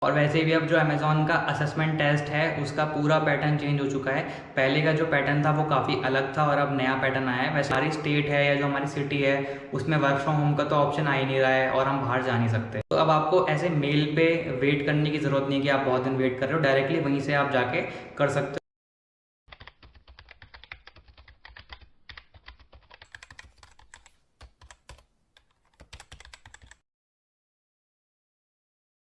और वैसे भी अब जो अमेज़ॉन का असेसमेंट टेस्ट है उसका पूरा पैटर्न चेंज हो चुका है। पहले का जो पैटर्न था वो काफ़ी अलग था और अब नया पैटर्न आया है। वैसे हमारी स्टेट है या जो हमारी सिटी है उसमें वर्क फ्रॉम होम का तो ऑप्शन आ ही नहीं रहा है और हम बाहर जा नहीं सकते। तो अब आपको ऐसे मेल पे वेट करने की ज़रूरत नहीं है कि आप बहुत दिन वेट कर रहे हो, डायरेक्टली वहीं से आप जाके कर सकते हो।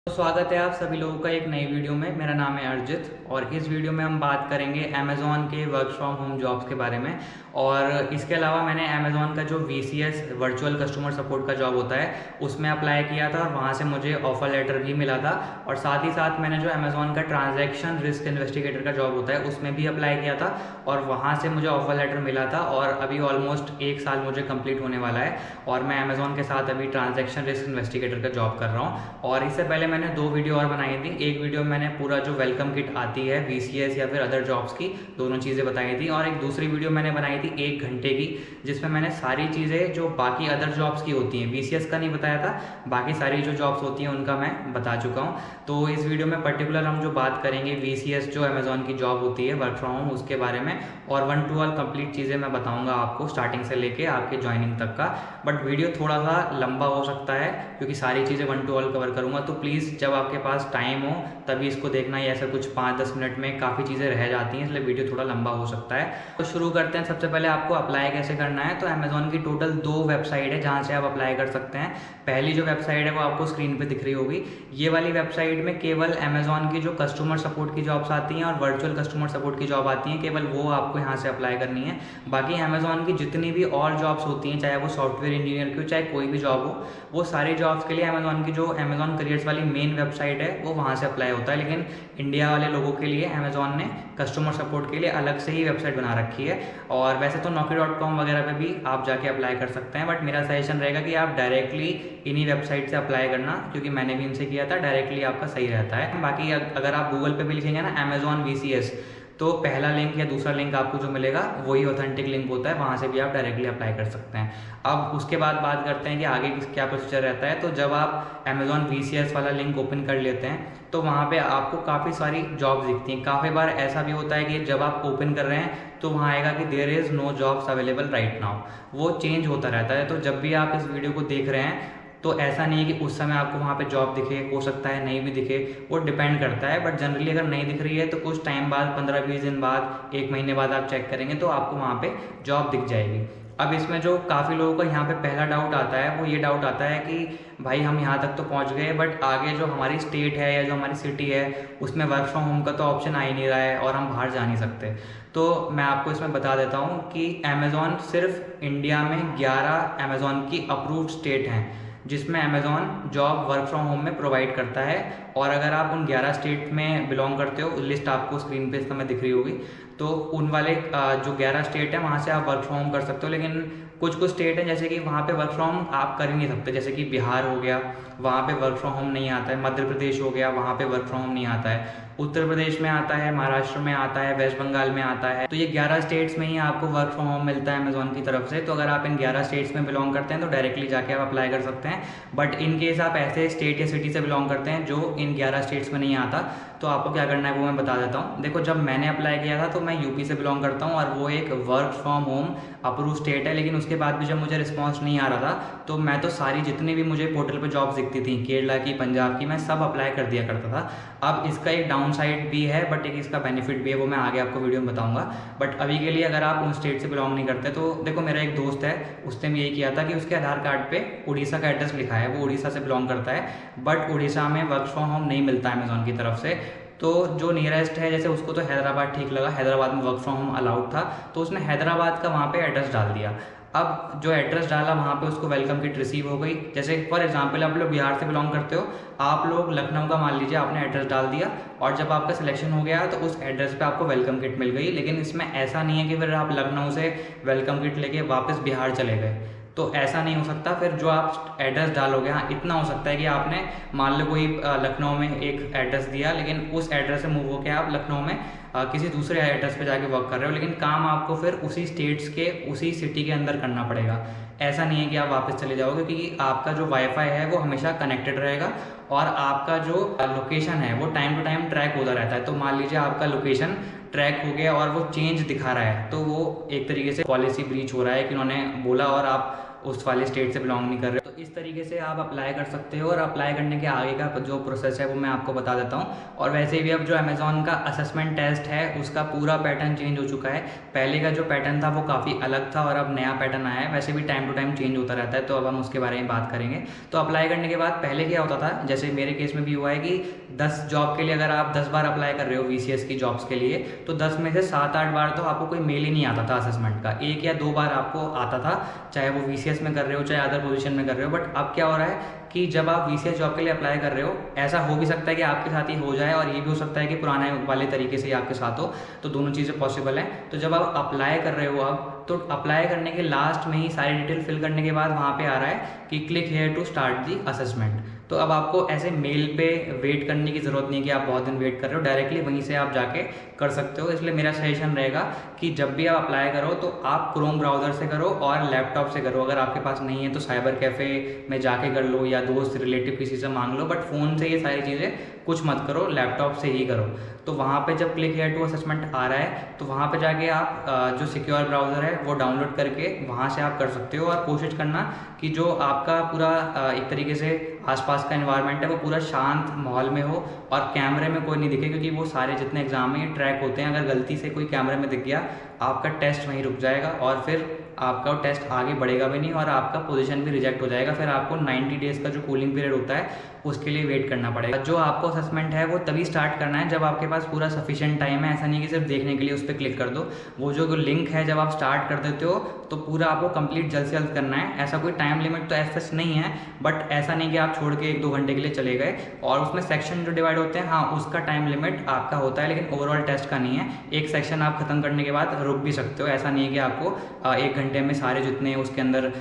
तो स्वागत है आप सभी लोगों का एक नई वीडियो में। मेरा नाम है अर्जित और इस वीडियो में हम बात करेंगे अमेज़ॉन के वर्क फ्रॉम होम जॉब्स के बारे में। और इसके अलावा मैंने अमेज़ॉन का जो VCS वर्चुअल कस्टमर सपोर्ट का जॉब होता है उसमें अप्लाई किया था और वहाँ से मुझे ऑफर लेटर भी मिला था। और साथ ही साथ मैंने जो अमेज़ॉन का ट्रांजैक्शन रिस्क इन्वेस्टिगेटर का जॉब होता है उसमें भी अप्लाई किया था और वहाँ से मुझे ऑफर लेटर मिला था। और अभी ऑलमोस्ट 1 साल मुझे कंप्लीट होने वाला है और मैं अमेज़ॉन के साथ अभी ट्रांजैक्शन रिस्क इन्वेस्टिगेटर का जॉब कर रहा हूँ। और इससे पहले मैंने 2 वीडियो और बनाई थी। एक वीडियो में मैंने पूरा जो वेलकम किट आती है VCS या फिर अदर जॉब्स की दोनों चीज़ें बताई थी, और एक दूसरी वीडियो मैंने बनाई थी 1 घंटे की जिसमें मैंने सारी चीज़ें जो बाकी अदर जॉब्स की होती हैं, VCS का नहीं बताया था, बाकी सारी जो जॉब्स होती हैं उनका मैं बता चुका हूँ। तो इस वीडियो में पर्टिकुलर हम जो बात करेंगे VCS जो अमेज़ॉन की जॉब होती है वर्क फ्रॉम होम उसके बारे में, और 1 to ऑल कंप्लीट चीज़ें मैं बताऊँगा आपको स्टार्टिंग से लेके आपके ज्वाइनिंग तक का। बट वीडियो थोड़ा सा लंबा हो सकता है क्योंकि सारी चीज़ें 1 to ऑल कवर करूँगा। तो प्लीज़ जब आपके पास टाइम हो तभी इसको देखना, ही ऐसा कुछ 5-10 मिनट में काफ़ी चीज़ें रह जाती हैं, इसलिए वीडियो थोड़ा लंबा हो सकता है। तो शुरू करते हैं। सबसे पहले आपको अप्लाई कैसे करना है। तो अमेज़ॉन की टोटल 2 वेबसाइट है जहाँ से आप अप्लाई कर सकते हैं। पहली जो वेबसाइट है वो आपको स्क्रीन पे दिख रही होगी। ये वाली वेबसाइट में केवल अमेज़ॉन की जो कस्टमर सपोर्ट की जॉब्स आती हैं और वर्चुअल कस्टमर सपोर्ट की जॉब आती हैं, केवल वो आपको यहाँ से अप्लाई करनी है। बाकी अमेज़ॉन की जितनी भी और जॉब्स होती हैं, चाहे वो सॉफ्टवेयर इंजीनियर की हो चाहे कोई भी जॉब हो, वो सारी जॉब्स के लिए अमेज़ॉन की जो अमेज़ॉन करियर्स वाली मेन वेबसाइट है वो वहाँ से अप्लाई होता है। लेकिन इंडिया वाले लोगों के लिए अमेज़ॉन ने कस्टमर सपोर्ट के लिए अलग से ही वेबसाइट बना रखी है। और वैसे तो naukri.com वगैरह पे भी आप जाके अप्लाई कर सकते हैं, बट मेरा सजेशन रहेगा कि आप डायरेक्टली इन्हीं वेबसाइट से अप्लाई करना, क्योंकि मैंने भी इनसे किया था, डायरेक्टली आपका सही रहता है। बाकी अगर आप गूगल पे भी लिखेंगे ना अमेज़ॉन VCS, तो पहला लिंक या दूसरा लिंक आपको जो मिलेगा वही ऑथेंटिक लिंक होता है, वहाँ से भी आप डायरेक्टली अप्लाई कर सकते हैं। अब उसके बाद बात करते हैं कि आगे क्या प्रोसीजर रहता है। तो जब आप अमेज़ॉन VCS वाला लिंक ओपन कर लेते हैं तो वहाँ पे आपको काफ़ी सारी जॉब्स दिखती हैं। काफ़ी बार ऐसा भी होता है कि जब आप ओपन कर रहे हैं तो वहाँ आएगा कि there is no jobs available right now. वो चेंज होता रहता है। तो जब भी आप इस वीडियो को देख रहे हैं तो ऐसा नहीं है कि उस समय आपको वहाँ पे जॉब दिखे, हो सकता है नहीं भी दिखे, वो डिपेंड करता है। बट जनरली अगर नहीं दिख रही है तो कुछ टाइम बाद, 15-20 दिन बाद, 1 महीने बाद आप चेक करेंगे तो आपको वहाँ पे जॉब दिख जाएगी। अब इसमें जो काफ़ी लोगों का यहाँ पे पहला डाउट आता है वो ये डाउट आता है कि भाई हम यहाँ तक तो पहुँच गए बट आगे जो हमारी स्टेट है या जो हमारी सिटी है उसमें वर्क फ्रॉम होम का तो ऑप्शन आ ही नहीं रहा है और हम बाहर जा नहीं सकते। तो मैं आपको इसमें बता देता हूँ कि अमेज़ॉन सिर्फ इंडिया में 11 अमेज़ॉन की अप्रूव्ड स्टेट हैं जिसमें Amazon job work from home में प्रोवाइड करता है। और अगर आप उन 11 स्टेट में बिलोंग करते हो, लिस्ट आपको स्क्रीन पे इस समय दिख रही होगी, तो उन वाले जो 11 स्टेट है वहाँ से आप वर्क फ्रॉम होम कर सकते हो। लेकिन कुछ कुछ स्टेट हैं जैसे कि वहाँ पे वर्क फ्रॉम होम आप कर ही नहीं सकते, जैसे कि बिहार हो गया, वहाँ पे वर्क फ्रॉम होम नहीं आता है। मध्य प्रदेश हो गया, वहाँ पे वर्क फ्रॉम होम नहीं आता है। उत्तर प्रदेश में आता है, महाराष्ट्र में आता है, वेस्ट बंगाल में आता है। तो ये 11 स्टेट्स में ही आपको वर्क फ्रॉम होम मिलता है अमेज़ॉन की तरफ से। तो अगर आप इन 11 स्टेट्स में बिलोंग करते हैं तो डायरेक्टली जाके आप अप्लाई कर सकते हैं। बट इन केस आप ऐसे स्टेट या सिटी से बिलोंग करते हैं जो इन 11 स्टेट्स में नहीं आता, तो आपको क्या करना है वो मैं बता देता हूँ। देखो, जब मैंने अप्लाई किया था तो मैं यूपी से बिलोंग करता हूँ और वो एक work from home approve state है। लेकिन उसके बाद भी जब मुझे रिस्पॉन्स नहीं आ रहा था तो मैं तो सारी जितनी भी मुझे पोर्टल पे जॉब्स दिखती थी, केरला की, पंजाब की, मैं सब अप्लाई कर दिया करता था। अब इसका एक डाउन साइड भी है बट एक इसका बेनिफिट भी है, वो मैं आगे आपको वीडियो में बताऊंगा। बट अभी के लिए अगर आप उन स्टेट से बिलोंग नहीं करते तो देखो, मेरा एक दोस्त है, उसने भी यही किया था कि उसके आधार कार्ड पे उड़ीसा का एड्रेस लिखा है, वो उड़ीसा से बिलोंग करता है, बट उड़ीसा में वर्क फ्रॉम होम नहीं मिलता है अमेज़ॉन की तरफ से। तो जो नियरेस्ट है, जैसे उसको तो हैदराबाद ठीक लगा, हैदराबाद में वर्क फ्रॉम होम अलाउड था, तो उसने हैदराबाद का वहाँ पे एड्रेस डाल दिया। अब जो एड्रेस डाला वहाँ पे उसको वेलकम किट रिसीव हो गई। जैसे फॉर एग्जांपल आप लोग बिहार से बिलोंग करते हो, आप लोग लखनऊ का मान लीजिए आपने एड्रेस डाल दिया और जब आपका सिलेक्शन हो गया तो उस एड्रेस पे आपको वेलकम किट मिल गई। लेकिन इसमें ऐसा नहीं है कि फिर आप लखनऊ से वेलकम किट लेके वापस बिहार चले गए, तो ऐसा नहीं हो सकता। फिर जो आप एड्रेस डालोगे, हाँ इतना हो सकता है कि आपने मान लो कोई लखनऊ में एक एड्रेस दिया, लेकिन उस एड्रेस से मूव होकर आप लखनऊ में किसी दूसरे एड्रेस पे जाके वर्क कर रहे हो, लेकिन काम आपको फिर उसी स्टेट्स के, उसी सिटी के अंदर करना पड़ेगा। ऐसा नहीं है कि आप वापस चले जाओगे, क्योंकि आपका जो वाईफाई है वो हमेशा कनेक्टेड रहेगा और आपका जो लोकेशन है वो टाइम टू टाइम ट्रैक होता रहता है। तो मान लीजिए आपका लोकेशन ट्रैक हो गया और वो चेंज दिखा रहा है, तो वो एक तरीके से पॉलिसी ब्रीच हो रहा है कि उन्होंने बोला और आप उस वाले स्टेट से बिलोंग नहीं कर रहे हो। तो इस तरीके से आप अप्लाई कर सकते हो, और अप्लाई करने के आगे का जो प्रोसेस है वो मैं आपको बता देता हूँ। और वैसे भी अब जो अमेज़ॉन का असेसमेंट टेस्ट है उसका पूरा पैटर्न चेंज हो चुका है। पहले का जो पैटर्न था वो काफ़ी अलग था और अब नया पैटर्न आया है। वैसे भी टाइम टू टाइम चेंज होता रहता है, तो अब हम उसके बारे में बात करेंगे। तो अप्लाई करने के बाद पहले क्या होता था, जैसे मेरे केस में भी हुआ है कि 10 जॉब के लिए अगर आप 10 बार अप्लाई कर रहे हो VCS की जॉब्स के लिए, तो 10 में से 7-8 बार तो आपको कोई मेल ही नहीं आता था असेसमेंट का। 1 या 2 बार आपको आता था, चाहे वो VCS में कर रहे हो चाहे अदर पोजीशन में कर रहे हो। बट अब क्या हो रहा है कि जब आप VCS जॉब के लिए अप्लाई कर रहे हो, ऐसा हो भी सकता है कि आपके साथ ही हो जाए और ये भी हो सकता है कि पुराने वाले तरीके से ही आपके साथ हो, तो दोनों चीज़ें पॉसिबल हैं। तो जब आप अप्लाई कर रहे हो अब, तो अप्लाई करने के लास्ट में ही सारी डिटेल फिल करने के बाद वहाँ पे आ रहा है कि click here to start the assessment. तो अब आपको ऐसे मेल पे वेट करने की ज़रूरत नहीं है कि आप बहुत दिन वेट कर रहे हो, डायरेक्टली वहीं से आप जाके कर सकते हो। इसलिए मेरा सजेशन रहेगा कि जब भी आप अप्लाई करो तो आप क्रोम ब्राउज़र से करो और लैपटॉप से करो। अगर आपके पास नहीं है तो साइबर कैफ़े में जाके कर लो या दोस्त रिलेटिव किसी से मांग लो, बट फ़ोन से ये सारी चीज़ें कुछ मत करो, लैपटॉप से ही करो। तो वहाँ पे जब क्लिक हेयर टू असेसमेंट आ रहा है तो वहाँ पे जाके आप जो सिक्योर ब्राउज़र है वो डाउनलोड करके वहाँ से आप कर सकते हो। और कोशिश करना कि जो आपका पूरा एक तरीके से आसपास का एनवायरनमेंट है वो पूरा शांत माहौल में हो और कैमरे में कोई नहीं दिखे, क्योंकि वो सारे जितने एग्जाम में ट्रैक होते हैं। अगर गलती से कोई कैमरे में दिख गया, आपका टेस्ट वहीं रुक जाएगा और फिर आपका टेस्ट आगे बढ़ेगा भी नहीं और आपका पोजीशन भी रिजेक्ट हो जाएगा। फिर आपको 90 डेज़ का जो कूलिंग पीरियड होता है उसके लिए वेट करना पड़ेगा। जो आपको असेसमेंट है वो तभी स्टार्ट करना है जब आपके पास पूरा सफिशिएंट टाइम है। ऐसा नहीं कि सिर्फ देखने के लिए उस पर क्लिक कर दो। वो जो लिंक है जब आप स्टार्ट कर देते हो तो पूरा आपको कंप्लीट जल्द से जल्द करना है। ऐसा कोई टाइम लिमिट तो ऐसा नहीं है, बट ऐसा नहीं कि आप छोड़ के 1-2 घंटे के लिए चले गए। और उसमें सेक्शन जो डिवाइड होते हैं, हाँ उसका टाइम लिमिट आपका होता है, लेकिन ओवरऑल टेस्ट का नहीं है। एक सेक्शन आप खत्म करने के बाद रुक भी सकते हो। ऐसा नहीं है कि आपको 1 घंटे में सारे जितने उसके अंदर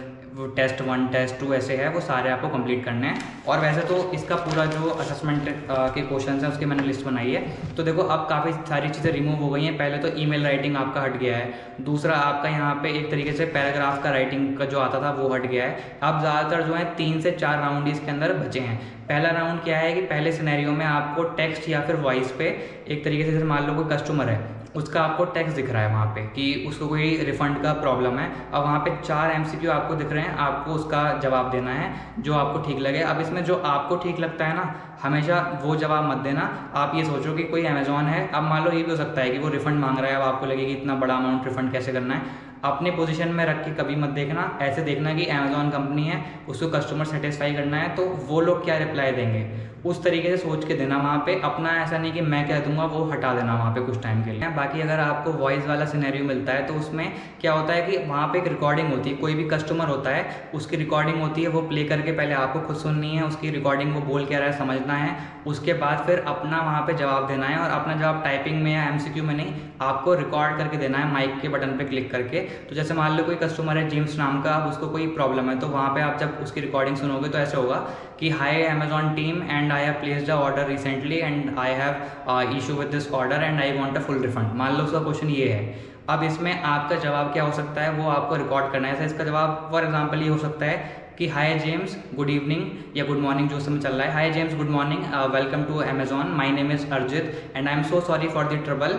टेस्ट 1 टेस्ट 2 ऐसे है वो सारे आपको कंप्लीट करने हैं। और वैसे तो इसका पूरा जो असेसमेंट के क्वेश्चंस हैं उसकी मैंने लिस्ट बनाई है। तो देखो अब काफ़ी सारी चीज़ें रिमूव हो गई हैं। पहले तो ईमेल राइटिंग आपका हट गया है। दूसरा आपका यहाँ पे एक तरीके से पैराग्राफ का राइटिंग का जो आता था वो हट गया है। अब ज़्यादातर जो है 3 से 4 राउंड इसके अंदर बचे हैं। पहला राउंड क्या है कि पहले सिनेरियो में आपको टेक्स्ट या फिर वॉइस पे एक तरीके से, जैसे मान लो कोई कस्टमर है उसका आपको टेक्स्ट दिख रहा है वहाँ पे कि उसको कोई रिफंड का प्रॉब्लम है। अब वहाँ पे 4 MCQ आपको दिख रहे हैं, आपको उसका जवाब देना है जो आपको ठीक लगे। अब इसमें जो आपको ठीक लगता है ना, हमेशा वो जवाब मत देना। आप ये सोचो कि कोई अमेज़ॉन है, अब मान लो ये भी हो सकता है कि वो रिफंड मांग रहा है, अब आपको लगे कि इतना बड़ा अमाउंट रिफंड कैसे करना है। अपने पोजीशन में रख के कभी मत देखना, ऐसे देखना कि अमेज़ॉन कंपनी है, उसको कस्टमर सेटिस्फाई करना है, तो वो लोग क्या रिप्लाई देंगे उस तरीके से सोच के देना वहाँ पे। अपना ऐसा नहीं कि मैं कह दूंगा वो हटा देना वहाँ पे कुछ टाइम के लिए। बाकी अगर आपको वॉइस वाला सिनेरियो मिलता है तो उसमें क्या होता है कि वहाँ पे एक रिकॉर्डिंग होती है। कोई भी कस्टमर होता है उसकी रिकॉर्डिंग होती है, वो प्ले करके पहले आपको खुद सुननी है, उसकी रिकॉर्डिंग वो बोल क्या रहा है समझना है, उसके बाद फिर अपना वहाँ पे जवाब देना है। और अपना जवाब टाइपिंग में या MCQ में नहीं, आपको रिकॉर्ड करके देना है माइक के बटन पे क्लिक करके। तो जैसे मान लो कोई कस्टमर है जेम्स नाम का, अब उसको कोई प्रॉब्लम है, तो वहाँ पे आप जब उसकी रिकॉर्डिंग सुनोगे तो ऐसे होगा कि high Amazon team and I have placed a order recently and I have issue with this order and I want a full refund. मान लो उसका क्वेश्चन ये है। अब इसमें आपका जवाब क्या हो सकता है वो आपको रिकॉर्ड करना है। ऐसा इसका जवाब फॉर एग्जाम्पल ये हो सकता है कि हाय जेम्स गुड इवनिंग या गुड मॉर्निंग जो समय चल रहा है, hi James good morning, welcome to Amazon, my name is Arjit and I am so sorry for the trouble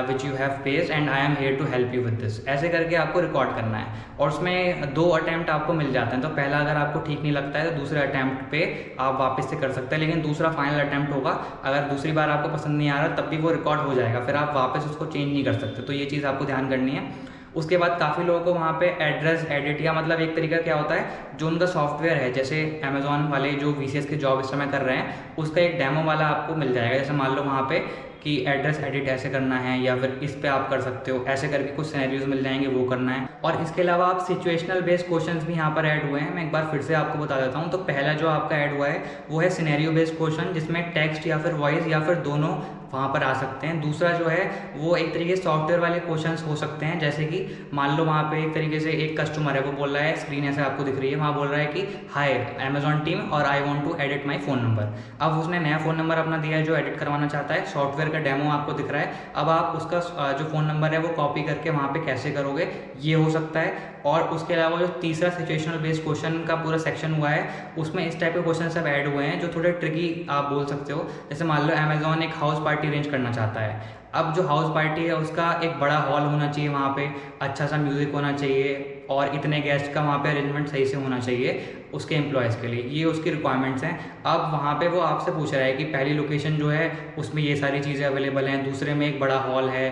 which you have faced and I am here to help you with this. ऐसे करके आपको record करना है। और उसमें 2 attempt आपको मिल जाते हैं। तो पहला अगर आपको ठीक नहीं लगता है तो दूसरे अटैम्प्ट पे आप वापस से कर सकते हैं, लेकिन दूसरा फाइनल अटैम्प्ट होगा। अगर दूसरी बार आपको पसंद नहीं आ रहा तब भी वो रिकॉर्ड हो जाएगा, फिर आप वापस उसको चेंज नहीं कर सकते। तो ये चीज़ आपको ध्यान करनी है। उसके बाद काफ़ी लोगों को वहाँ पे एड्रेस एडिट या मतलब एक तरीका क्या होता है, जो उनका सॉफ्टवेयर है, जैसे अमेज़ॉन वाले जो VCS के जॉब इस समय कर रहे हैं उसका एक डेमो वाला आपको मिल जाएगा। जैसे मान लो वहाँ पे कि एड्रेस एडिट ऐसे करना है या फिर इस पे आप कर सकते हो, ऐसे करके कुछ सिनेरियोज मिल जाएंगे, वो करना है। और इसके अलावा आप सिचुएशनल बेस्ड क्वेश्चंस भी यहाँ पर ऐड हुए हैं। मैं एक बार फिर से आपको बता देता हूँ। तो पहला जो आपका ऐड हुआ है वो है सिनेरियो बेस्ड क्वेश्चन, जिसमें टेक्स्ट या फिर वॉइस या फिर दोनों वहाँ पर आ सकते हैं। दूसरा जो है वो एक तरीके से सॉफ्टवेयर वाले क्वेश्चंस हो सकते हैं, जैसे कि मान लो वहाँ पे एक तरीके से एक कस्टमर है, वो बोल रहा है, स्क्रीन ऐसे आपको दिख रही है, वहाँ बोल रहा है कि हाय अमेज़ॉन टीम और I want to edit my phone number. अब उसने नया फ़ोन नंबर अपना दिया है जो एडिट करवाना चाहता है, सॉफ्टवेयर का डेमो आपको दिख रहा है। अब आप उसका जो फ़ोन नंबर है वो कॉपी करके वहाँ पे कैसे करोगे, ये हो सकता है। और उसके अलावा जो तीसरा सिचुएशनल बेस्ड क्वेश्चन का पूरा सेक्शन हुआ है, उसमें इस टाइप के क्वेश्चन सब ऐड हुए हैं जो थोड़े ट्रिकी आप बोल सकते हो। जैसे मान लो अमेजॉन एक हाउस पार्टी अरेंज करना चाहता है। अब जो हाउस पार्टी है उसका एक बड़ा हॉल होना चाहिए, वहाँ पे अच्छा सा म्यूज़िक होना चाहिए और इतने गेस्ट का वहाँ पे अरेंजमेंट सही से होना चाहिए उसके एम्प्लॉयज़ के लिए, ये उसकी रिक्वायरमेंट्स हैं। अब वहाँ पे वो आपसे पूछ रहा है कि पहली लोकेशन जो है उसमें ये सारी चीज़ें अवेलेबल हैं, दूसरे में एक बड़ा हॉल है,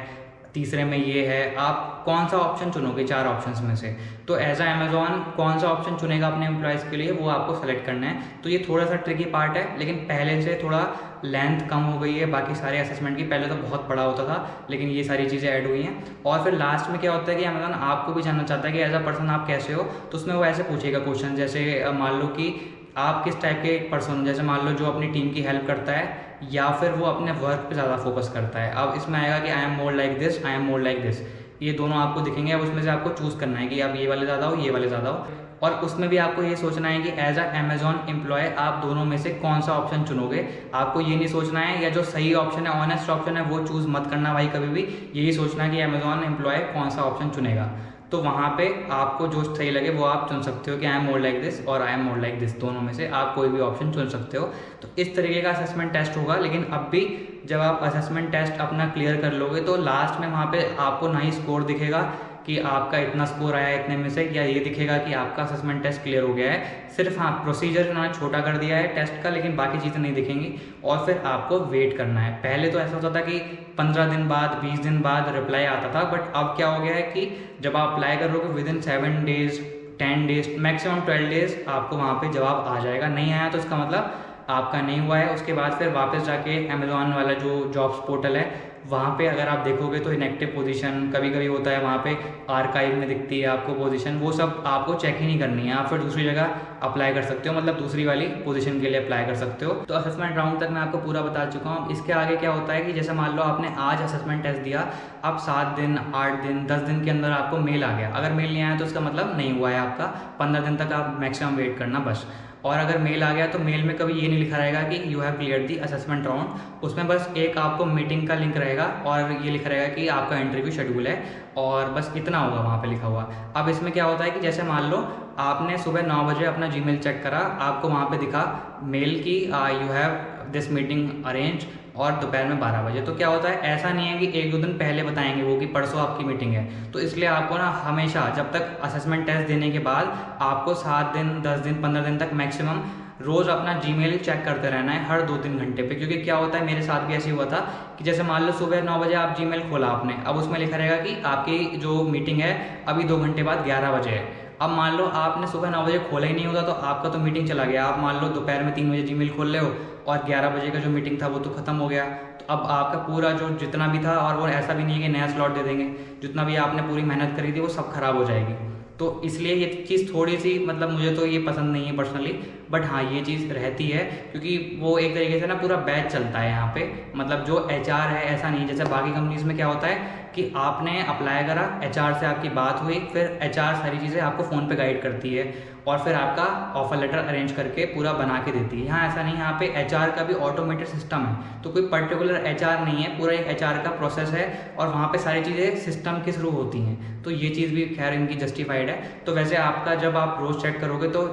तीसरे में ये है, आप कौन सा ऑप्शन चुनोगे 4 ऑप्शंस में से। तो एज अ अमेजॉन कौन सा ऑप्शन चुनेगा अपने एम्प्लॉयज़ के लिए, वो आपको सेलेक्ट करना है। तो ये थोड़ा सा ट्रिकी पार्ट है, लेकिन पहले से थोड़ा लेंथ कम हो गई है बाकी सारे असेसमेंट की। पहले तो बहुत बड़ा होता था, लेकिन ये सारी चीज़ें ऐड हुई हैं। और फिर लास्ट में क्या होता है कि अमेजॉन आपको भी जानना चाहता है कि एज अ पर्सन आप कैसे हो। तो उसमें वो ऐसे पूछेगा क्वेश्चन, जैसे मान लो कि आप किस टाइप के पर्सन, जैसे मान लो जो अपनी टीम की हेल्प करता है या फिर वो अपने वर्क पे ज़्यादा फोकस करता है। अब इसमें आएगा कि I am more like this, I am more like this, ये दोनों आपको दिखेंगे। अब उसमें से आपको चूज़ करना है कि आप ये वाले ज़्यादा हो, ये वाले ज़्यादा हो। और उसमें भी आपको ये सोचना है कि एज अ अमेजॉन एम्प्लॉय आप दोनों में से कौन सा ऑप्शन चुनोगे। आपको ये नहीं सोचना है या जो सही ऑप्शन है, ऑनेस्ट ऑप्शन है, वो चूज़ मत करना भाई कभी भी। यही सोचना है कि अमेजॉन एम्प्लॉय कौन सा ऑप्शन चुनेगा। तो वहाँ पे आपको जो सही लगे वो आप चुन सकते हो कि I am more like this और I am more like this, दोनों में से आप कोई भी ऑप्शन चुन सकते हो। तो इस तरीके का असेसमेंट टेस्ट होगा। लेकिन अब भी जब आप असेसमेंट टेस्ट अपना क्लियर कर लोगे तो लास्ट में वहाँ पे आपको ना ही स्कोर दिखेगा कि आपका इतना स्कोर आया है इतने में से, या ये दिखेगा कि आपका असेसमेंट टेस्ट क्लियर हो गया है। सिर्फ हाँ प्रोसीजर उन्होंने छोटा कर दिया है टेस्ट का, लेकिन बाकी चीज़ें नहीं दिखेंगी। और फिर आपको वेट करना है। पहले तो ऐसा होता था कि 15 दिन बाद 20 दिन बाद रिप्लाई आता था, बट अब क्या हो गया है कि जब आप अप्लाई करोगे within 7 days 10 days maximum 12 days आपको वहाँ पे जवाब आ जाएगा। नहीं आया तो इसका मतलब आपका नहीं हुआ है। उसके बाद फिर वापस जाके अमेजॉन वाला जो जॉब्स पोर्टल है वहाँ पे अगर आप देखोगे तो इनएक्टिव पोजीशन कभी कभी होता है, वहाँ पे आर्काइव में दिखती है आपको पोजीशन, वो सब आपको चेक ही नहीं करनी है। आप फिर दूसरी जगह अप्लाई कर सकते हो, मतलब दूसरी वाली पोजीशन के लिए अप्लाई कर सकते हो। तो असेसमेंट राउंड तक मैं आपको पूरा बता चुका हूँ। इसके आगे क्या होता है कि जैसे मान लो आपने आज असेसमेंट टेस्ट दिया, अब 7 दिन 8 दिन 10 दिन के अंदर आपको मेल आ गया। अगर मेल नहीं आया तो इसका मतलब नहीं हुआ है आपका, 15 दिन तक आप मैक्सिमम वेट करना बस। और अगर मेल आ गया तो मेल में कभी ये नहीं लिखा रहेगा कि you have clear the assessment round, उसमें बस एक आपको मीटिंग का लिंक रहेगा और ये लिखा रहेगा कि आपका इंटरव्यू शेड्यूल है, और बस इतना होगा वहाँ पे लिखा हुआ। अब इसमें क्या होता है कि जैसे मान लो आपने सुबह 9 बजे अपना जीमेल चेक करा, आपको वहाँ पे दिखा मेल की you have this meeting arrange, और दोपहर में 12 बजे। तो क्या होता है, ऐसा नहीं है कि 1-2 दिन पहले बताएंगे वो कि परसों आपकी मीटिंग है। तो इसलिए आपको ना हमेशा जब तक असेसमेंट टेस्ट देने के बाद आपको 7 दिन 10 दिन 15 दिन तक मैक्सिमम रोज़ अपना जीमेल चेक करते रहना है हर 2-3 घंटे पे। क्योंकि क्या होता है, मेरे साथ भी ऐसे हुआ था कि जैसे मान लो सुबह 9 बजे आप जीमेल खोला आपने, अब उसमें लिखा रहेगा कि आपकी जो मीटिंग है अभी 2 घंटे बाद 11 बजे है। अब मान लो आपने सुबह 9 बजे खोला ही नहीं होता तो आपका तो मीटिंग चला गया। आप मान लो दोपहर में 3 बजे जीमेल खोल रहे हो और 11 बजे का जो मीटिंग था वो तो खत्म हो गया। तो अब आपका पूरा जो जितना भी था, और वो ऐसा भी नहीं है कि नया स्लॉट दे देंगे, जितना भी आपने पूरी मेहनत करी थी वो सब खराब हो जाएगी। तो इसलिए ये चीज़ थोड़ी सी मतलब मुझे तो ये पसंद नहीं है पर्सनली, बट हाँ ये चीज़ रहती है क्योंकि वो एक तरीके से ना पूरा बैच चलता है यहाँ पे। मतलब जो HR है ऐसा नहीं, जैसे बाकी कंपनीज में क्या होता है कि आपने अप्लाई करा, HR से आपकी बात हुई, फिर HR सारी चीज़ें आपको फ़ोन पे गाइड करती है और फिर आपका ऑफर लेटर अरेंज करके पूरा बना के देती है। यहाँ ऐसा नहीं, यहाँ पे HR का भी ऑटोमेटेड सिस्टम है। तो कोई पर्टिकुलर HR नहीं है, पूरा एक HR का प्रोसेस है और वहाँ पे सारी चीज़ें सिस्टम के थ्रू होती हैं। तो ये चीज़ भी खैर इनकी जस्टिफाइड है। तो वैसे आपका जब आप रोज़ चेक करोगे तो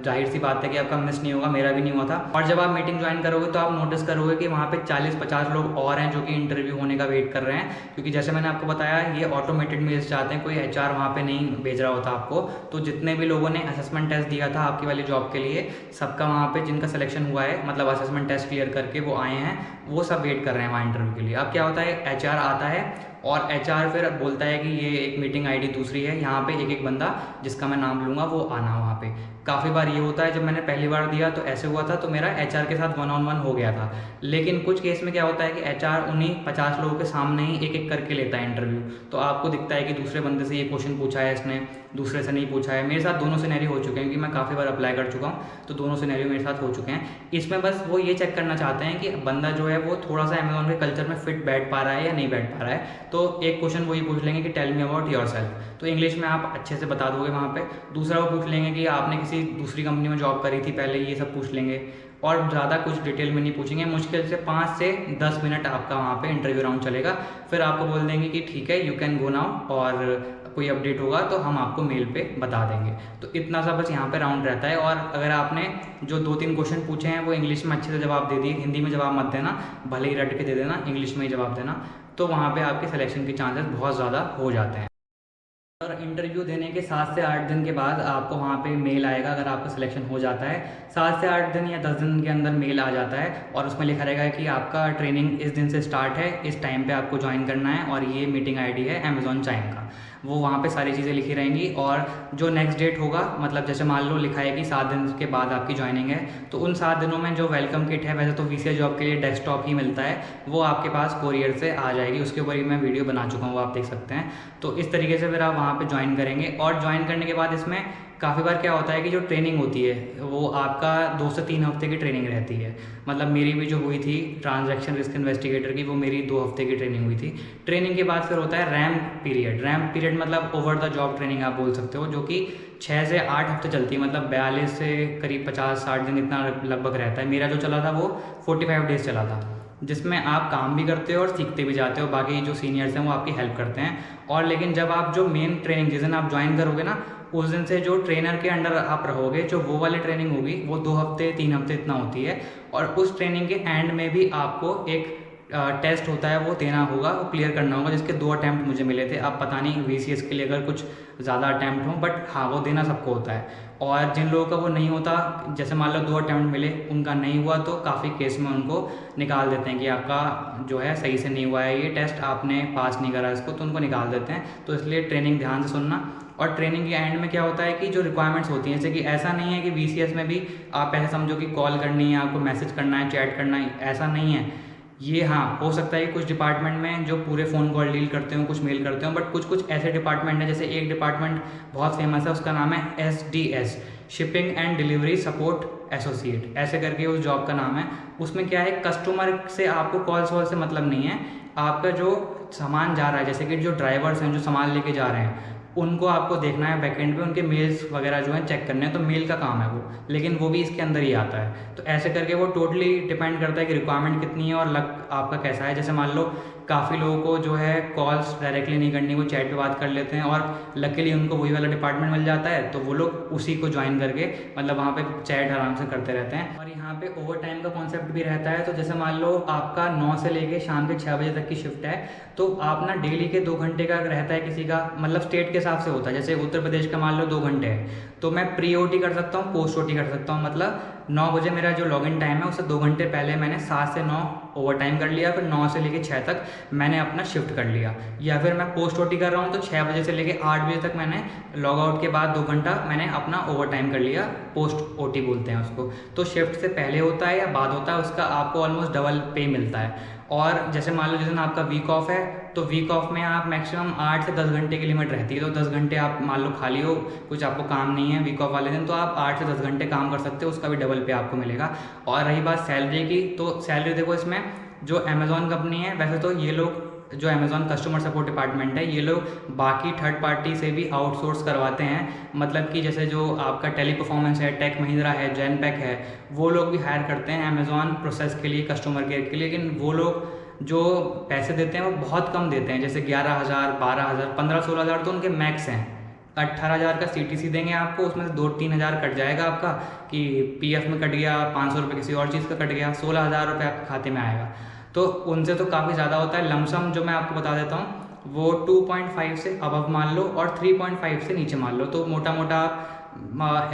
जाहिर सी बात है कि आपका मिस नहीं होगा, मेरा भी नहीं हुआ था। और जब आप मीटिंग ज्वाइन करोगे तो आप नोटिस करोगे कि वहाँ पे 40-50 लोग और हैं जो कि इंटरव्यू होने का वेट कर रहे हैं। क्योंकि जैसे मैंने आपको बताया ये ऑटोमेटेड मेल्स जाते हैं, कोई HR वहाँ पे नहीं भेज रहा होता आपको। तो जितने भी लोगों ने असेसमेंट टेस्ट दिया था आपकी वाली जॉब के लिए, सबका वहाँ पे जिनका सिलेक्शन हुआ है, मतलब असेसमेंट टेस्ट क्लियर करके वो आए हैं, वो सब वेट कर रहे हैं वहाँ इंटरव्यू के लिए। अब क्या होता है, HR आता है और HR फिर बोलता है कि ये एक मीटिंग ID दूसरी है, यहाँ पे एक एक बंदा जिसका मैं नाम लूँगा वो आना वहाँ पे। काफ़ी बार ये होता है, जब मैंने पहली बार दिया तो ऐसे हुआ था, तो मेरा HR के साथ 1-on-1 हो गया था। लेकिन कुछ केस में क्या होता है कि HR उन्हीं 50 लोगों के सामने ही एक एक करके लेता है इंटरव्यू। तो आपको दिखता है कि दूसरे बंदे से ये क्वेश्चन पूछा है इसने, दूसरे से नहीं पूछा है। मेरे साथ दोनों सिनेरियो हो चुके हैं क्योंकि मैं काफ़ी बार अप्लाई कर चुका हूँ, तो दोनों सिनेरियो मेरे साथ हो चुके हैं। इसमें बस वो ये चेक करना चाहते हैं कि बंदा जो है वो थोड़ा सा अमेज़ॉन के कल्चर में फिट बैठ पा रहा है या नहीं बैठ पा रहा है। तो एक क्वेश्चन वो ये पूछ लेंगे कि टेल मी अबाउट योरसेल्फ, तो इंग्लिश में आप अच्छे से बता दोगे वहाँ पे। दूसरा वो पूछ लेंगे कि आपने किसी दूसरी कंपनी में जॉब करी थी पहले, ये सब पूछ लेंगे। और ज़्यादा कुछ डिटेल में नहीं पूछेंगे, मुश्किल से 5 से 10 मिनट आपका वहाँ पे इंटरव्यू राउंड चलेगा। फिर आपको बोल देंगे कि ठीक है यू कैन गो नाउ, और कोई अपडेट होगा तो हम आपको मेल पे बता देंगे। तो इतना सा बस यहाँ पे राउंड रहता है। और अगर आपने जो 2-3 क्वेश्चन पूछे हैं वो इंग्लिश में अच्छे से जवाब दे दिए, हिंदी में जवाब मत देना, भले ही रट के दे देना, इंग्लिश में ही जवाब देना, तो वहाँ पे आपके सिलेक्शन के चांसेस बहुत ज़्यादा हो जाते हैं। और इंटरव्यू देने के 7 से 8 दिन के बाद आपको वहाँ पे मेल आएगा अगर आपका सिलेक्शन हो जाता है। 7 से 8 दिन या 10 दिन के अंदर मेल आ जाता है और उसमें लिखा रहेगा कि आपका ट्रेनिंग इस दिन से स्टार्ट है, इस टाइम पे आपको ज्वाइन करना है और ये मीटिंग आईडी है अमेज़ॉन चाइम का। वो वहाँ पे सारी चीज़ें लिखी रहेंगी। और जो नेक्स्ट डेट होगा, मतलब जैसे मान लो लिखा है कि 7 दिन के बाद आपकी ज्वाइनिंग है, तो उन 7 दिनों में जो वेलकम किट है, वैसे तो VCS जॉब के लिए डेस्कटॉप ही मिलता है, वो आपके पास कोरियर से आ जाएगी। उसके ऊपर ही मैं वीडियो बना चुका हूँ, वो आप देख सकते हैं। तो इस तरीके से फिर आप वहाँ पे ज्वाइन करेंगे। और ज्वाइन करने के बाद इसमें काफ़ी बार क्या होता है कि जो ट्रेनिंग होती है वो आपका 2 से 3 हफ्ते की ट्रेनिंग रहती है। मतलब मेरी भी जो हुई थी ट्रांजैक्शन रिस्क इन्वेस्टिगेटर की, वो मेरी 2 हफ्ते की ट्रेनिंग हुई थी। ट्रेनिंग के बाद फिर होता है रैम्प पीरियड। रैम्प पीरियड मतलब ओवर द जॉब ट्रेनिंग आप बोल सकते हो, जो कि 6 से 8 हफ्ते चलती है। मतलब 42 से करीब 50-60 दिन इतना लगभग रहता है। मेरा जो चला था वो 45 डेज़ चला था, जिसमें आप काम भी करते हो और सीखते भी जाते हो। बाकी जो सीनियर्स हैं वो आपकी हेल्प करते हैं। और लेकिन जब आप जो मेन ट्रेनिंग जिस दिन आप ज्वाइन करोगे ना, उस दिन से जो ट्रेनर के अंडर आप रहोगे, जो वो वाली ट्रेनिंग होगी वो 2 हफ्ते 3 हफ्ते इतना होती है। और उस ट्रेनिंग के एंड में भी आपको एक टेस्ट होता है, वो देना होगा, वो क्लियर करना होगा, जिसके 2 अटैम्प्ट मुझे मिले थे। अब पता नहीं VCS के लिए अगर कुछ ज़्यादा अटैम्प्ट हो, बट हाँ वो देना सबको होता है। और जिन लोगों का वो नहीं होता, जैसे मान लो 2 अटैम्प्ट मिले, उनका नहीं हुआ, तो काफ़ी केस में उनको निकाल देते हैं कि आपका जो है सही से नहीं हुआ है ये टेस्ट, आपने पास नहीं करा इसको, तो उनको निकाल देते हैं। तो इसलिए ट्रेनिंग ध्यान से सुनना। और ट्रेनिंग के एंड में क्या होता है कि जो रिक्वायरमेंट्स होती हैं, जैसे कि ऐसा नहीं है कि VCS में भी आप ऐसे समझो कि कॉल करनी है, आपको मैसेज करना है, चैट करना है, ऐसा नहीं है ये। हाँ हो सकता है कि कुछ डिपार्टमेंट में जो पूरे फ़ोन कॉल डील करते हो, कुछ मेल करते हो, बट कुछ ऐसे डिपार्टमेंट हैं, जैसे एक डिपार्टमेंट बहुत फेमस है, उसका नाम है SDS, shipping and delivery support associate, ऐसे करके उस जॉब का नाम है। उसमें क्या है, कस्टमर से आपको कॉल वॉल से मतलब नहीं है, आपका जो सामान जा रहा है, जैसे कि जो ड्राइवर्स हैं जो सामान लेके जा रहे हैं, उनको आपको देखना है बैकएंड पे, उनके मेल्स वगैरह जो हैं चेक करने हैं, तो मेल का काम है वो, लेकिन वो भी इसके अंदर ही आता है। तो ऐसे करके वो टोटली डिपेंड करता है कि रिक्वायरमेंट कितनी है और लक आपका कैसा है। जैसे मान लो काफ़ी लोगों को जो है कॉल्स डायरेक्टली नहीं करनी, वो चैट पे बात कर लेते हैं, और लकीली उनको वही वाला डिपार्टमेंट मिल जाता है, तो वो लोग उसी को ज्वाइन करके मतलब वहाँ पे चैट आराम से करते रहते हैं। और यहाँ पे ओवर टाइम का कॉन्सेप्ट भी रहता है। तो जैसे मान लो आपका 9 से लेके शाम के 6 बजे तक की शिफ्ट है, तो आप ना डेली के 2 घंटे का रहता है किसी का, मतलब स्टेट के हिसाब से होता है। जैसे उत्तर प्रदेश का मान लो 2 घंटे है, तो मैं प्री OT कर सकता हूँ, पोस्ट OT कर सकता हूँ। मतलब 9 बजे मेरा जो लॉगिन टाइम है उससे 2 घंटे पहले मैंने 7 से 9 ओवर टाइम कर लिया, फिर 9 से लेके 6 तक मैंने अपना शिफ्ट कर लिया। या फिर मैं पोस्ट OT कर रहा हूँ, तो 6 बजे से लेके 8 बजे तक मैंने लॉग आउट के बाद 2 घंटा मैंने अपना ओवर टाइम कर लिया, पोस्ट OT बोलते हैं उसको। तो शिफ्ट से पहले होता है या बाद होता है, उसका आपको ऑलमोस्ट डबल पे मिलता है। और जैसे मान लो जिस दिन आपका वीक ऑफ है, तो वीक ऑफ में आप मैक्सिमम 8 से 10 घंटे की लिमिट रहती है। तो 10 घंटे आप मान लो खाली हो, कुछ आपको काम नहीं है वीक ऑफ वाले दिन, तो आप 8 से 10 घंटे काम कर सकते हो, उसका भी डबल पे आपको मिलेगा। और रही बात सैलरी की, तो सैलरी देखो इसमें जो अमेज़ॉन कंपनी है, वैसे तो ये लोग जो अमेज़ॉन कस्टमर सपोर्ट डिपार्टमेंट है, ये लोग बाकी थर्ड पार्टी से भी आउटसोर्स करवाते हैं। मतलब कि जैसे जो आपका टेली परफॉर्मेंस है, टेक महिंद्रा है, जैनपैक है, वो लोग भी हायर करते हैं अमेज़ॉन प्रोसेस के लिए, कस्टमर केयर के लिए। लेकिन वो लोग जो पैसे देते हैं वो बहुत कम देते हैं, जैसे 11,000, 12,000, 15-16 हज़ार तो उनके मैक्स हैं। 18,000 का CTC देंगे आपको, उसमें से 2-3 हज़ार कट जाएगा आपका, कि PF में कट गया, 500 रुपये किसी और चीज़ का कट गया, 16,000 रुपये आपके खाते में आएगा। तो उनसे तो काफ़ी ज़्यादा होता है। लमसम जो मैं आपको बता देता हूँ, वो 2.5 से अबव मान लो और 3.5 से नीचे मान लो, तो मोटा मोटा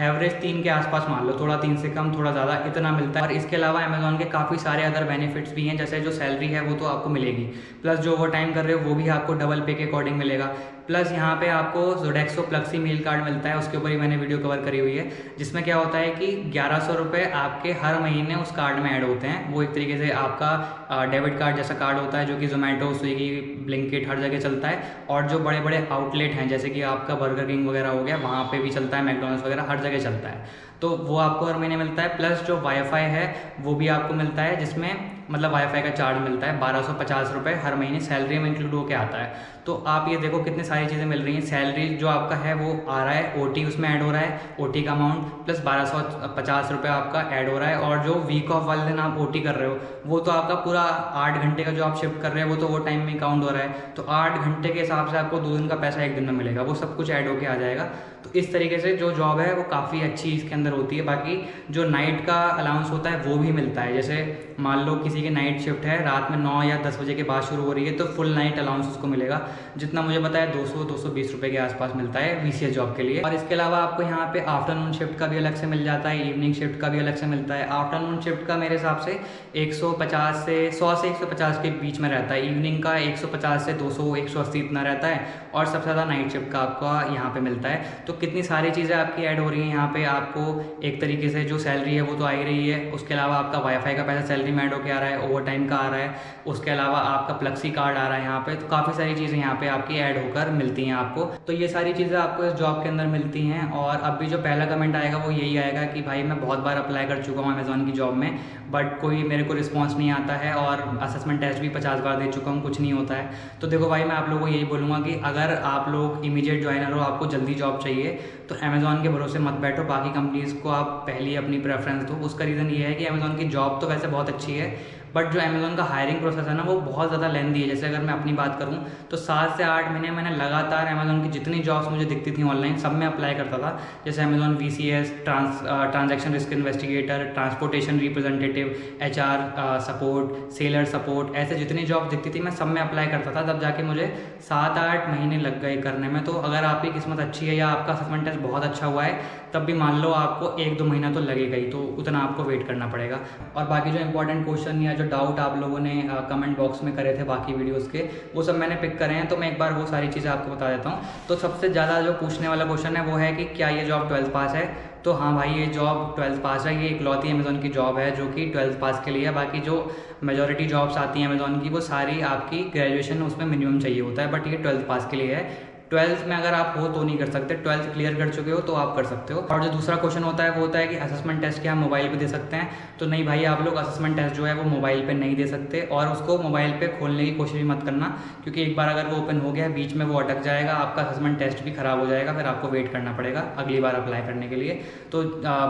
एवरेज 3 के आसपास मान लो, थोड़ा 3 से कम थोड़ा ज़्यादा इतना मिलता है। और इसके अलावा अमेज़ॉन के काफ़ी सारे अदर बेनिफिट्स भी हैं, जैसे जो सैलरी है वो तो आपको मिलेगी, प्लस जो ओवर टाइम कर रहे हो वो भी आपको डबल पे के अकॉर्डिंग मिलेगा। प्लस यहाँ पे आपको जोडेक्सो प्लक्सी मील कार्ड मिलता है, उसके ऊपर ही मैंने वीडियो कवर करी हुई है, जिसमें क्या होता है कि 1100 रुपये आपके हर महीने उस कार्ड में ऐड होते हैं। वो एक तरीके से आपका डेबिट कार्ड जैसा कार्ड होता है, जो कि जोमेटो, स्विगी, ब्लिंकिट हर जगह चलता है। और जो बड़े बड़े आउटलेट हैं, जैसे कि आपका बर्गर किंग वगैरह हो गया, वहाँ पे भी चलता है, मैकडॉनल्ड्स वगैरह हर जगह चलता है। तो वो आपको हर महीने मिलता है, प्लस जो वाईफाई है वो भी आपको मिलता है, जिसमें मतलब वाईफाई का चार्ज मिलता है 1250 रुपये हर महीने, सैलरी में इंक्लूड होकर आता है। तो आप ये देखो कितनी सारी चीज़ें मिल रही हैं। सैलरी जो आपका है वो आ रहा है, ओटी उसमें ऐड हो रहा है, ओटी का अमाउंट प्लस 1250 रुपये आपका ऐड हो रहा है, और जो वीक ऑफ वाले दिन आप ओटी कर रहे हो वो तो आपका पूरा 8 घंटे का जो आप शिफ्ट कर रहे हो वो तो वो टाइम में काउंट हो रहा है। तो 8 घंटे के हिसाब से आपको 2 दिन का पैसा 1 दिन में मिलेगा, वो सब कुछ ऐड होके आ जाएगा। तो इस तरीके से जो जॉब है वो काफ़ी अच्छी इसके अंदर होती है। बाकी जो नाइट का अलाउंस होता है वो भी मिलता है, जैसे मान लो किसी की नाइट शिफ्ट है, रात में 9 या 10 बजे के बाद शुरू हो रही है, तो फुल नाइट अलाउंस उसको मिलेगा, जितना मुझे पता है 200-220 रुपये के आसपास मिलता है वीसीएस जॉब के लिए। और इसके अलावा आपको यहाँ पे आफ्टरनून शिफ्ट का भी अलग से मिल जाता है, इवनिंग शिफ्ट का भी अलग से मिलता है। आफ्टरनून शिफ्ट का मेरे हिसाब से 150 से 100 से 150 के बीच में रहता है, इवनिंग का 150 से 200 180 इतना रहता है, और सबसे ज़्यादा नाइट शिफ्ट का आपका यहाँ पे मिलता है। तो कितनी सारी चीज़ें आपकी ऐड हो रही हैं यहाँ पे। आपको एक तरीके से जो सैलरी है वो तो आ ही रही है, उसके अलावा आपका वाईफाई का पैसा सैलरी में ऐड होकर आ रहा है, ओवर टाइम का आ रहा है, उसके अलावा आपका प्लक्सी कार्ड आ रहा है यहाँ पे। तो काफ़ी सारी चीज़ें यहाँ पे आपकी ऐड होकर मिलती हैं आपको। तो ये सारी चीज़ें आपको इस जॉब के अंदर मिलती हैं। और अब भी जो पहला कमेंट आएगा वो यही आएगा कि भाई मैं बहुत बार अप्लाई कर चुका हूँ अमेज़ॉन की जॉब में, बट कोई मेरे को रिस्पॉन्स नहीं आता है, और असेसमेंट टेस्ट भी 50 बार दे चुका हूँ, कुछ नहीं होता है। तो देखो भाई, मैं आप लोगों को यही बोलूँगा कि अगर आप लोग इमीडिएट ज्वाइनर हो, आपको जल्दी जॉब चाहिए, तो अमेज़ॉन के भरोसे मत बैठो, बाकी कंपनीज़ को आप पहले अपनी प्रेफरेंस दो। उसका रीज़न ये है कि अमेज़ॉन की जॉब तो वैसे बहुत अच्छी है, बट जो अमेज़ॉन का हायरिंग प्रोसेस है ना वो बहुत ज़्यादा लेंदी है। जैसे अगर मैं अपनी बात करूँ तो 7 से 8 महीने मैंने लगातार अमेज़ॉन की जितनी जॉब्स मुझे दिखती थी ऑनलाइन सब में अप्लाई करता था। जैसे Amazon VCS, transaction risk investigator, transportation representative, HR support, seller support, ऐसे जितनी जॉब दिखती थी मैं सब में अप्लाई करता था, तब जाके मुझे 7-8 महीने लग गए करने में। तो अगर आपकी किस्मत अच्छी है या आपका असेसमेंट टेस्ट बहुत अच्छा हुआ है, तब भी मान लो आपको 1-2 महीना तो लगेगा ही, तो उतना आपको वेट करना पड़ेगा। और बाकी जो इंपॉर्टेंट क्वेश्चन या जो डाउट आप लोगों ने कमेंट बॉक्स में करे थे बाकी वीडियोस के, वो सब मैंने पिक करे हैं, तो मैं एक बार वो सारी चीज़ें आपको बता देता हूँ। तो सबसे ज़्यादा जो पूछने वाला क्वेश्चन है वो है कि क्या ये जॉब 12th पास है। तो हाँ भाई, ये जॉब 12th पास है, ये इकलौती अमेज़ॉन की जॉब है जो कि 12th पास के लिए है। बाकी जो मेजॉरिटी जॉब्स आती हैं अमेज़ॉन की वो सारी आपकी ग्रेजुएशन उसमें मिनिमम चाहिए होता है, बट ये 12th पास के लिए है। 12th में अगर आप हो तो नहीं कर सकते, 12th क्लियर कर चुके हो तो आप कर सकते हो। और जो दूसरा क्वेश्चन होता है वो होता है कि असेसमेंट टेस्ट क्या हम मोबाइल पे दे सकते हैं। तो नहीं भाई, आप लोग असेसमेंट टेस्ट जो है वो मोबाइल पे नहीं दे सकते, और उसको मोबाइल पे खोलने की कोशिश भी मत करना, क्योंकि एक बार अगर वो ओपन हो गया बीच में वो अटक जाएगा, आपका असेसमेंट टेस्ट भी खराब हो जाएगा, फिर आपको वेट करना पड़ेगा अगली बार अप्लाई करने के लिए। तो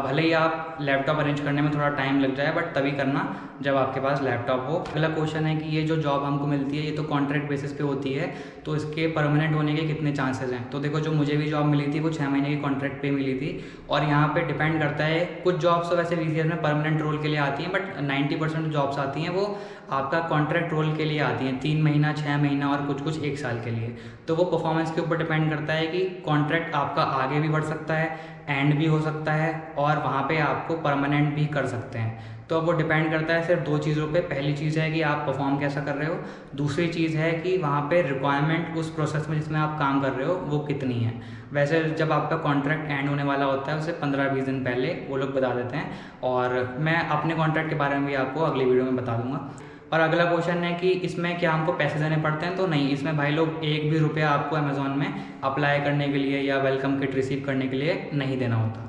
भले ही आप लैपटॉप अरेंज करने में थोड़ा टाइम लग जाए, बट तभी करना जब आपके पास लैपटॉप हो। अगला क्वेश्चन है कि ये जो जॉब हमको मिलती है ये तो कॉन्ट्रैक्ट बेसिस पे होती है, तो इसके परमानेंट होने के कितने चांसेस हैं। तो देखो, जो मुझे भी जॉब मिली थी वो 6 महीने की कॉन्ट्रैक्ट पे मिली थी, और यहाँ पे डिपेंड करता है, कुछ जॉब्स तो वैसे वीसीएस में परमानेंट रोल के लिए आती हैं, बट 90% जॉब्स आती हैं वो आपका कॉन्ट्रैक्ट रोल के लिए आती हैं, 3 महीना, 6 महीना और कुछ कुछ 1 साल के लिए। तो वो परफॉर्मेंस के ऊपर डिपेंड करता है कि कॉन्ट्रैक्ट आपका आगे भी बढ़ सकता है, एंड भी हो सकता है, और वहाँ पे आपको परमानेंट भी कर सकते हैं। तो अब वो डिपेंड करता है सिर्फ 2 चीज़ों पे। पहली चीज़ है कि आप परफॉर्म कैसा कर रहे हो, दूसरी चीज़ है कि वहाँ पे रिक्वायरमेंट उस प्रोसेस में जिसमें आप काम कर रहे हो वो कितनी है। वैसे जब आपका कॉन्ट्रैक्ट एंड होने वाला होता है उससे 15-20 दिन पहले वो लोग बता देते हैं, और मैं अपने कॉन्ट्रैक्ट के बारे में भी आपको अगली वीडियो में बता दूंगा। और अगला क्वेश्चन है कि इसमें क्या हमको पैसे देने पड़ते हैं। तो नहीं, इसमें भाई लोग 1 भी रुपया आपको अमेज़ॉन में अप्लाई करने के लिए या वेलकम किट रिसीव करने के लिए नहीं देना होता।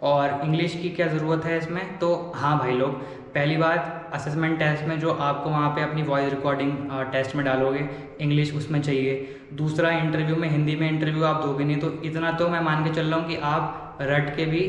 और इंग्लिश की क्या ज़रूरत है इसमें, तो हाँ भाई लोग, पहली बात, असेसमेंट टेस्ट में जो आपको वहाँ पे अपनी वॉइस रिकॉर्डिंग टेस्ट में डालोगे, इंग्लिश उसमें चाहिए। दूसरा, इंटरव्यू में हिंदी में इंटरव्यू आप दोगे नहीं, तो इतना तो मैं मान के चल रहा हूँ कि आप रट के भी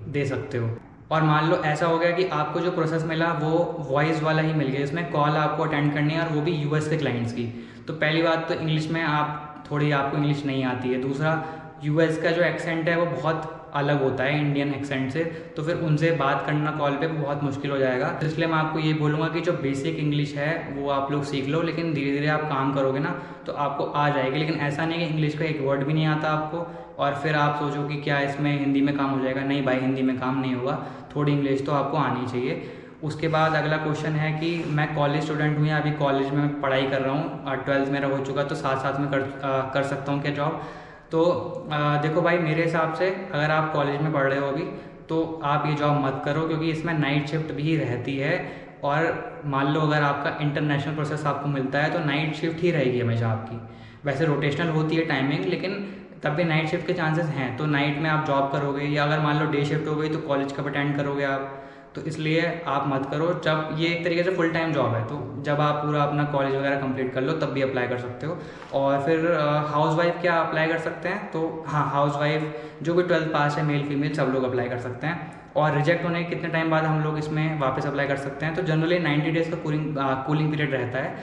दे सकते हो। और मान लो ऐसा हो गया कि आपको जो प्रोसेस मिला वो वॉइस वाला ही मिल गया, इसमें कॉल आपको अटेंड करनी है, और वो भी यूएस के क्लाइंट्स की। तो पहली बात तो इंग्लिश में आपको इंग्लिश नहीं आती है। दूसरा, यूएस का जो एक्सेंट है वो बहुत अलग होता है इंडियन एक्सेंट से, तो फिर उनसे बात करना कॉल पे बहुत मुश्किल हो जाएगा। तो इसलिए मैं आपको ये बोलूँगा कि जो बेसिक इंग्लिश है वो आप लोग सीख लो, लेकिन धीरे धीरे आप काम करोगे ना तो आपको आ जाएगी। लेकिन ऐसा नहीं कि इंग्लिश का एक वर्ड भी नहीं आता आपको और फिर आप सोचो कि क्या इसमें हिंदी में काम हो जाएगा। नहीं भाई, हिंदी में काम नहीं होगा, थोड़ी इंग्लिश तो आपको आनी चाहिए। उसके बाद अगला क्वेश्चन है कि मैं कॉलेज स्टूडेंट हूँ या अभी कॉलेज में पढ़ाई कर रहा हूँ और 12th मेरा हो चुका, तो साथ साथ में कर सकता हूँ क्या जॉब। तो देखो भाई, मेरे हिसाब से अगर आप कॉलेज में पढ़ रहे हो अभी, तो आप ये जॉब मत करो, क्योंकि इसमें नाइट शिफ्ट भी रहती है। और मान लो अगर आपका इंटरनेशनल प्रोसेस आपको मिलता है तो नाइट शिफ्ट ही रहेगी हमेशा आपकी। वैसे रोटेशनल होती है टाइमिंग, लेकिन तब भी नाइट शिफ्ट के चांसेस हैं। तो नाइट में आप जॉब करोगे या अगर मान लो डे शिफ्ट हो गई तो कॉलेज कब अटेंड करोगे आप, तो इसलिए आप मत करो। जब ये एक तरीके से फुल टाइम जॉब है, तो जब आप पूरा अपना कॉलेज वगैरह कंप्लीट कर लो तब भी अप्लाई कर सकते हो। और फिर हाउस वाइफ क्या अप्लाई कर सकते हैं, तो हाँ, हाउस वाइफ जो भी 12th पास है, मेल फीमेल सब लोग अप्लाई कर सकते हैं। और रिजेक्ट होने के कितने टाइम बाद हम लोग इसमें वापस अप्लाई कर सकते हैं, तो जनरली 90 डेज़ का कूलिंग पीरियड रहता है।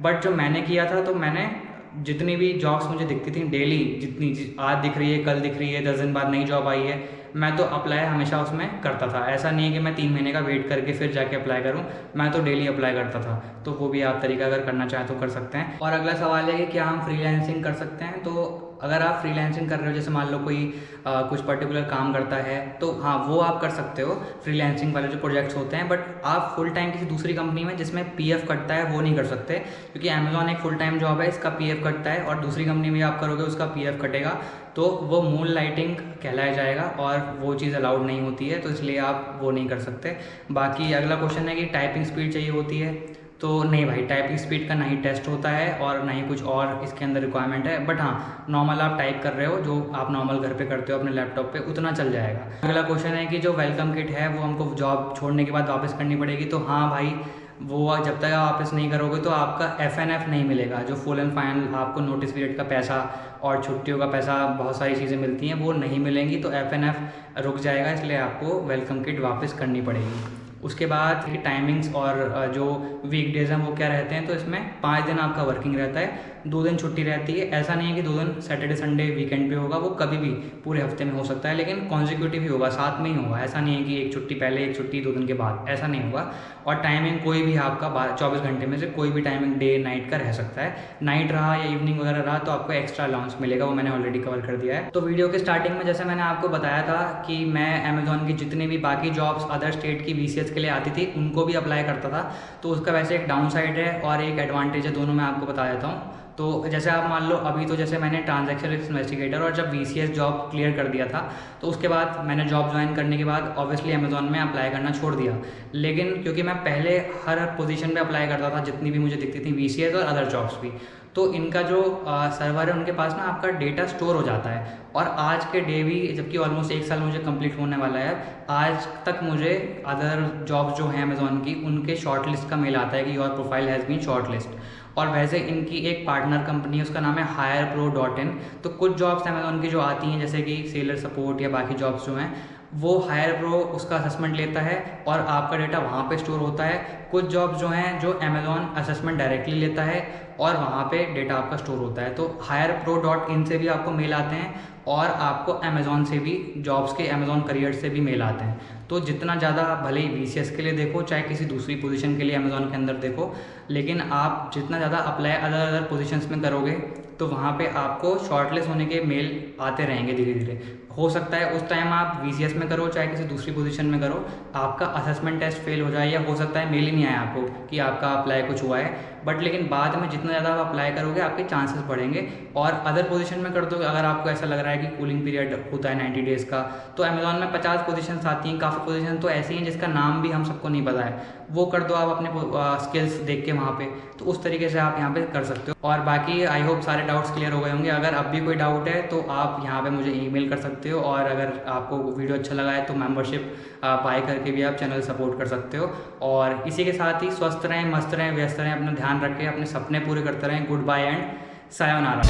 बट जो मैंने किया था, तो मैंने जितनी भी जॉब्स मुझे दिखती थी डेली, जितनी आज दिख रही है, कल दिख रही है, 10 दिन बाद नई जॉब आई है, मैं तो अप्लाई हमेशा उसमें करता था। ऐसा नहीं है कि मैं 3 महीने का वेट करके फिर जाके अप्लाई करूं, मैं तो डेली अप्लाई करता था। तो वो भी आप तरीका अगर करना चाहें तो कर सकते हैं। और अगला सवाल है कि क्या हम फ्रीलांसिंग कर सकते हैं। तो अगर आप फ्रीलांसिंग कर रहे हो, जैसे मान लो कोई कुछ पर्टिकुलर काम करता है, तो हाँ वो आप कर सकते हो, फ्रीलांसिंग वाले जो प्रोजेक्ट्स होते हैं। बट आप फुल टाइम किसी दूसरी कंपनी में जिसमें पीएफ कटता है वो नहीं कर सकते, क्योंकि अमेजॉन एक फुल टाइम जॉब है, इसका पीएफ कटता है, और दूसरी कंपनी में आप करोगे उसका पीएफ कटेगा, तो वो मून लाइटिंग कहलाया जाएगा और वो चीज़ अलाउड नहीं होती है, तो इसलिए आप वो नहीं कर सकते। बाकी अगला क्वेश्चन है कि टाइपिंग स्पीड चाहिए होती है, तो नहीं भाई, टाइपिंग स्पीड का ना ही टेस्ट होता है और ना ही कुछ और इसके अंदर रिक्वायरमेंट है। बट हाँ, नॉर्मल आप टाइप कर रहे हो, जो आप नॉर्मल घर पे करते हो अपने लैपटॉप पे, उतना चल जाएगा। अगला क्वेश्चन है कि जो वेलकम किट है वो हमको जॉब छोड़ने के बाद वापस करनी पड़ेगी। तो हाँ भाई, वो जब तक आप वापस नहीं करोगे तो आपका FNF नहीं मिलेगा, जो फुल एंड फाइनल आपको नोटिस पीरियड का पैसा और छुट्टियों का पैसा, बहुत सारी चीज़ें मिलती हैं, वो नहीं मिलेंगी। तो FNF रुक जाएगा, इसलिए आपको वेलकम किट वापस करनी पड़ेगी। उसके बाद की टाइमिंग्स और जो वीकडेज हैं वो क्या रहते हैं, तो इसमें 5 दिन आपका वर्किंग रहता है, 2 दिन छुट्टी रहती है। ऐसा नहीं है कि 2 दिन सैटरडे संडे वीकेंड पे होगा, वो कभी भी पूरे हफ्ते में हो सकता है, लेकिन कॉन्जिक्यूटिव ही होगा, साथ में ही होगा। ऐसा नहीं है कि एक छुट्टी पहले एक छुट्टी 2 दिन के बाद, ऐसा नहीं होगा। और टाइमिंग कोई भी आपका 24 घंटे में से कोई भी टाइमिंग डे नाइट का रह सकता है। नाइट रहा या इवनिंग वगैरह रहा तो आपको एक्स्ट्रा अलाउंस मिलेगा, वो मैंने ऑलरेडी कवर कर दिया है। तो वीडियो के स्टार्टिंग में जैसे मैंने आपको बताया था कि मैं अमेजॉन की जितनी भी बाकी जॉब्स अदर स्टेट की VCS के लिए आती थी उनको भी अप्लाई करता था। तो उसका वैसे एक डाउन साइड है और एक एडवांटेज है, दोनों मैं आपको बता देता हूँ। तो जैसे आप मान लो अभी तो जैसे मैंने ट्रांजैक्शन रिस्क इन्वेस्टिगेटर और जब VCS जॉब क्लियर कर दिया था, तो उसके बाद मैंने जॉब ज्वाइन करने के बाद ऑब्वियसली अमेजॉन में अप्लाई करना छोड़ दिया। लेकिन क्योंकि मैं पहले हर पोजीशन पे अप्लाई करता था जितनी भी मुझे दिखती थी VCS और अदर जॉब्स भी, तो इनका जो सर्वर है उनके पास ना आपका डेटा स्टोर हो जाता है। और आज के डे भी, जबकि ऑलमोस्ट 1 साल मुझे कंप्लीट होने वाला है, आज तक मुझे अदर जॉब्स जो हैं अमेजॉन की उनके शॉर्ट लिस्ट का मेल आता है कि your profile has been short list. और वैसे इनकी एक पार्टनर कंपनी है, उसका नाम है HirePro.in। तो कुछ जॉब्स अमेजॉन की जो आती हैं जैसे कि सेलर सपोर्ट या बाकी जॉब्स जो हैं, वो HirePro उसका असेसमेंट लेता है और आपका डेटा वहाँ पे स्टोर होता है। कुछ जॉब्स जो हैं जो अमेजॉन असेसमेंट डायरेक्टली लेता है और वहाँ पे डेटा आपका स्टोर होता है। तो HirePro.in से भी आपको मेल आते हैं और आपको अमेजॉन से भी, जॉब्स के अमेजॉन करियर से भी मेल आते हैं। तो जितना ज़्यादा भले ही VCS के लिए देखो, चाहे किसी दूसरी पोजीशन के लिए अमेजॉन के अंदर देखो, लेकिन आप जितना ज़्यादा अप्लाई अदर पोजीशंस में करोगे तो वहाँ पे आपको शॉर्टलिस्ट होने के मेल आते रहेंगे धीरे धीरे। हो सकता है उस टाइम आप VCS में करो चाहे किसी दूसरी पोजीशन में करो, आपका असेसमेंट टेस्ट फेल हो जाए, या हो सकता है मेल ही नहीं आया आपको कि आपका अप्लाई कुछ हुआ है। बट लेकिन बाद में जितना ज़्यादा आप अप्लाई करोगे आपके चांसेस बढ़ेंगे। और अदर पोजीशन में कर दो, अगर आपको ऐसा लग रहा है कि कूलिंग पीरियड होता है 90 डेज़ का, तो अमेजॉन में 50 पोजीशंस आती हैं। काफ़ी पोजीशन तो ऐसी हैं जिसका नाम भी हम सबको नहीं पता है, वो कर दो आप अपने स्किल्स देख के वहाँ पे। तो उस तरीके से आप यहाँ पे कर सकते हो। और बाकी आई होप सारे डाउट्स क्लियर हो गए होंगे। अगर अब भी कोई डाउट है तो आप यहाँ पे मुझे ईमेल कर सकते हो, और अगर आपको वीडियो अच्छा लगा है तो मेंबरशिप बाय करके भी आप चैनल सपोर्ट कर सकते हो। और इसी के साथ ही स्वस्थ रहें, मस्त रहें, व्यस्त रहें, अपना ध्यान रखें, अपने सपने पूरे करते रहें। Goodbye and sayonara.